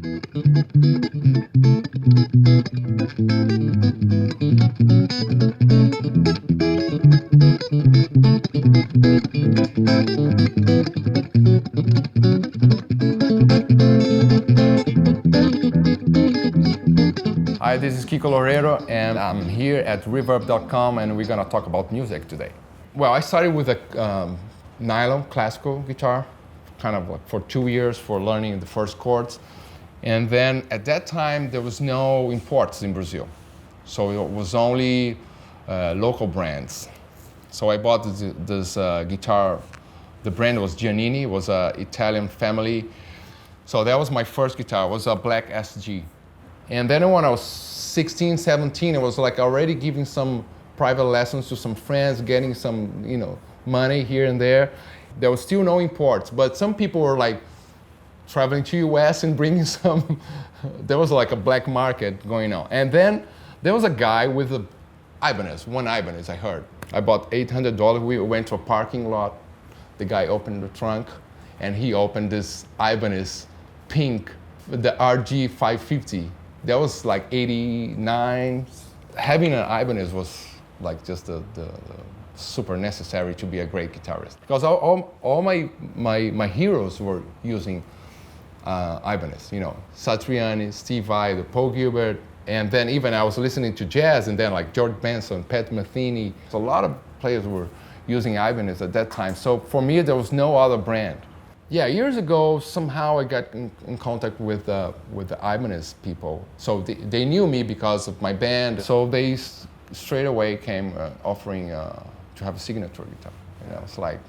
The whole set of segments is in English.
Hi, this is Kiko Loureiro, and I'm here at Reverb.com, and we're gonna talk about music today. Well, I started with a nylon classical guitar, kind of like for 2 years for learning the first chords. And then at that time, there was no imports in Brazil. So it was only local brands. So I bought this guitar. The brand was Giannini, it was an Italian family. So that was my first guitar, it was a black SG. And then when I was 16, 17, I was like already giving some private lessons to some friends, getting some, money here and there. There was still no imports, but some people were like traveling to US and bringing some, there was like a black market going on. And then there was a guy with a one Ibanez I heard. I bought $800, we went to a parking lot. The guy opened the trunk and he opened this Ibanez pink, the RG 550. That was like 89. Having an Ibanez was like just the super necessary to be a great guitarist. Because all my heroes were using Ibanez, Satriani, Steve Vai, Paul Gilbert, and then even I was listening to jazz, and then like George Benson, Pat Metheny. So a lot of players were using Ibanez at that time. So for me, there was no other brand. Yeah, years ago, somehow I got in contact with the Ibanez people. So they knew me because of my band. So they straight away came offering to have a signature guitar. It's like,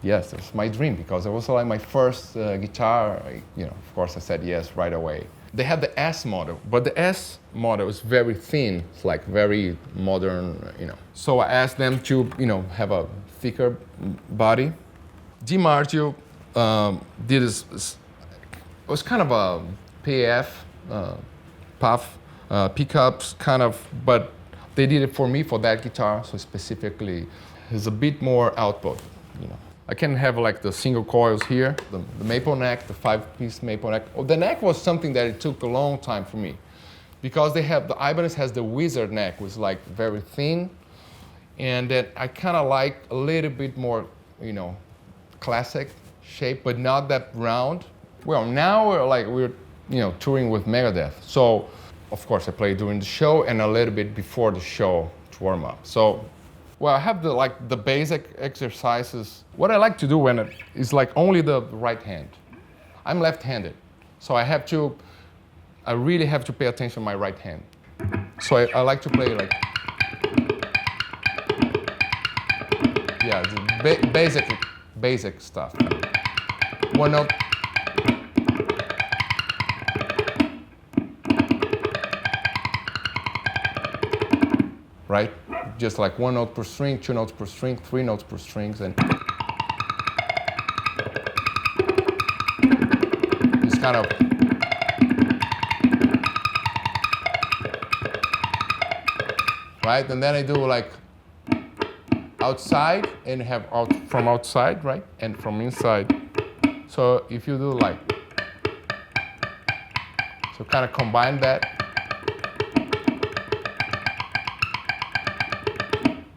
yes, it was my dream because it was like my first guitar. Of course I said yes right away. They had the S model, but the S model is very thin. It's like very modern, So I asked them to, have a thicker body. DiMarzio did this, it was kind of a PAF, puff, pickups kind of, but they did it for me for that guitar, so specifically, it's a bit more output, I can have like the single coils here, the maple neck, the 5-piece maple neck. Oh, the neck was something that it took a long time for me, because the Ibanez has the wizard neck, which is like very thin, and that I kind of like a little bit more, classic shape, but not that round. Well, now we're touring with Megadeth. So, of course, I play during the show and a little bit before the show to warm up. So, well, I have the basic exercises. What I like to do when it's like only the right hand. I'm left-handed, so I really have to pay attention to my right hand. So I like to play like, yeah, the basic stuff. One note. Right? Just like 1 note per string, 2 notes per string, 3 notes per strings, and it's kind of right, and then I do like outside and have out from outside, right, and from inside. So if you do like, so kind of combine that.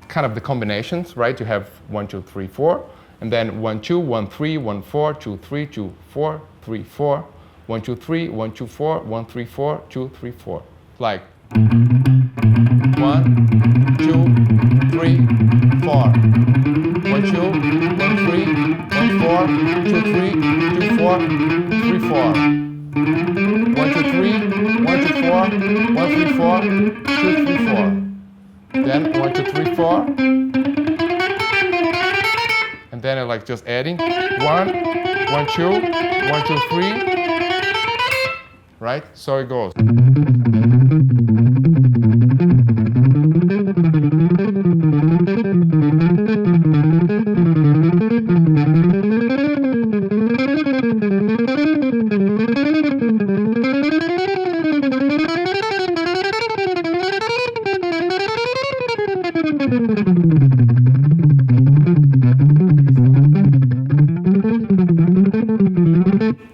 Kind of the combinations, right? You have 1, 2, 3, 4, and then 1, 2, 1, 3, 1, 4, 2, 3, 2, 4, 3, 4, 1, 2, 3, 1, 2, 4, 1, 3, 4, 2, 3, 4. Like 1, 2, 3, 4. 1, 2, 1, 3, 1, 4, 2, 3, 2, 4, 3, 4. 1, 2, 3, 1, 2, 4, 1, 3, 4, 2, 3, 4. Then 1, 2, 3, 4. And then I like just adding 1, 1, 2, 1, 2, 3. Right? So it goes.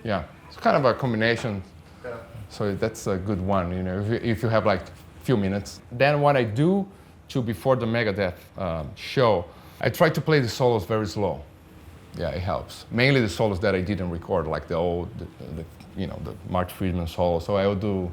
Yeah, it's kind of a combination. So that's a good one, you know, if you have like a few minutes. Then what I do before the Megadeth show, I try to play the solos very slow. Yeah, it helps. Mainly the solos that I didn't record, like the old, you know, the Mark Friedman solo. So I will do.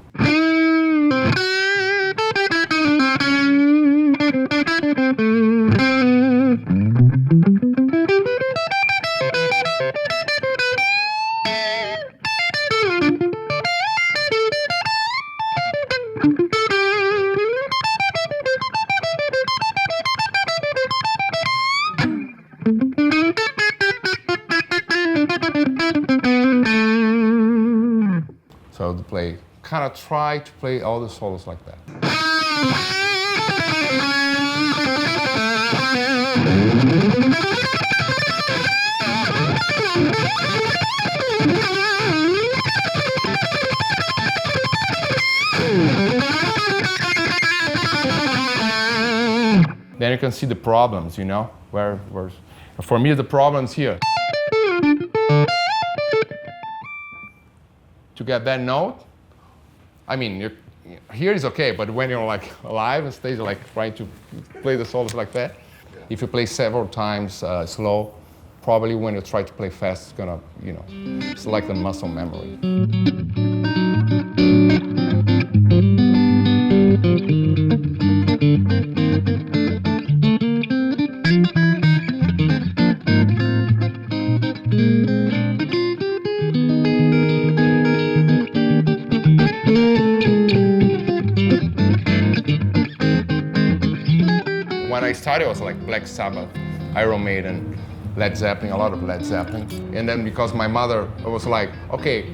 So I would play, kind of try to play all the solos like that. Then you can see the problems, you know, where for me the problem's here. To get that note, I mean, here is okay, but when you're like live on stage, like trying to play the solos like that, if you play several times slow, probably when you try to play fast, it's gonna, you know, it's like the muscle memory. When I started, it was like Black Sabbath, Iron Maiden, Led Zeppelin, a lot of Led Zeppelin. And then because my mother was like, okay,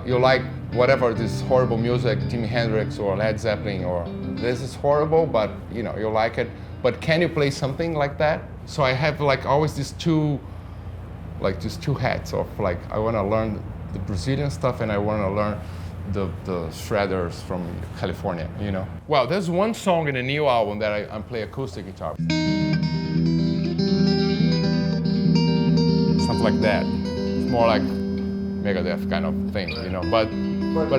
you like whatever this horrible music, Jimi Hendrix or Led Zeppelin, or this is horrible, but you know, you like it. But can you play something like that? So I have like always these two hats of like, I want to learn the Brazilian stuff and I want to learn the shredders from California, you know. Well, there's one song in the new album that I play acoustic guitar. Something like that. It's more like Megadeth kind of thing, you know. But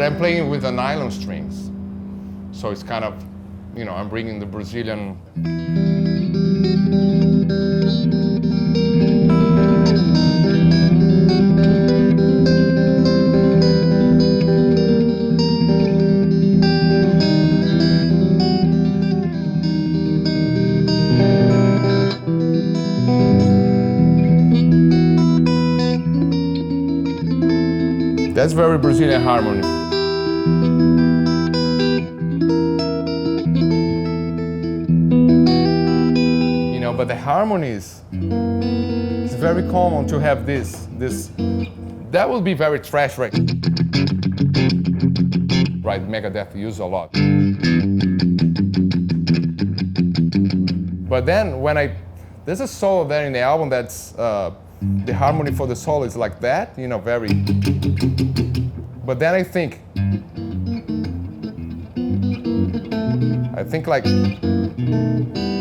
I'm playing with the nylon strings, so it's kind of, you know, I'm bringing the Brazilian. That's very Brazilian harmony. You know, but the harmonies, it's very common to have this. That will be very trash, right? Right, Megadeth use a lot. But then there's a solo there in the album that's, the harmony for the solo is like that, you know, very. But then I think like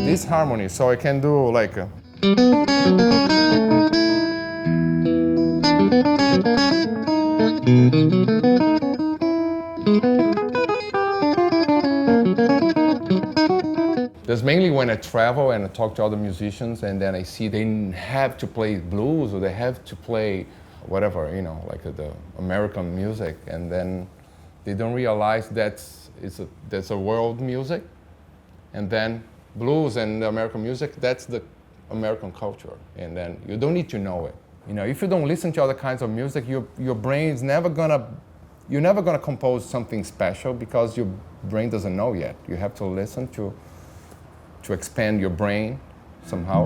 this harmony, so I can do like a. That's mainly when I travel and I talk to other musicians, and then I see they have to play blues or they have to play whatever, you know, like the American music, and then they don't realize that's a world music, and then blues and the American music, that's the American culture, and then you don't need to know it. You know, if you don't listen to other kinds of music, your brain's never gonna compose something special because your brain doesn't know yet. You have to listen to expand your brain somehow.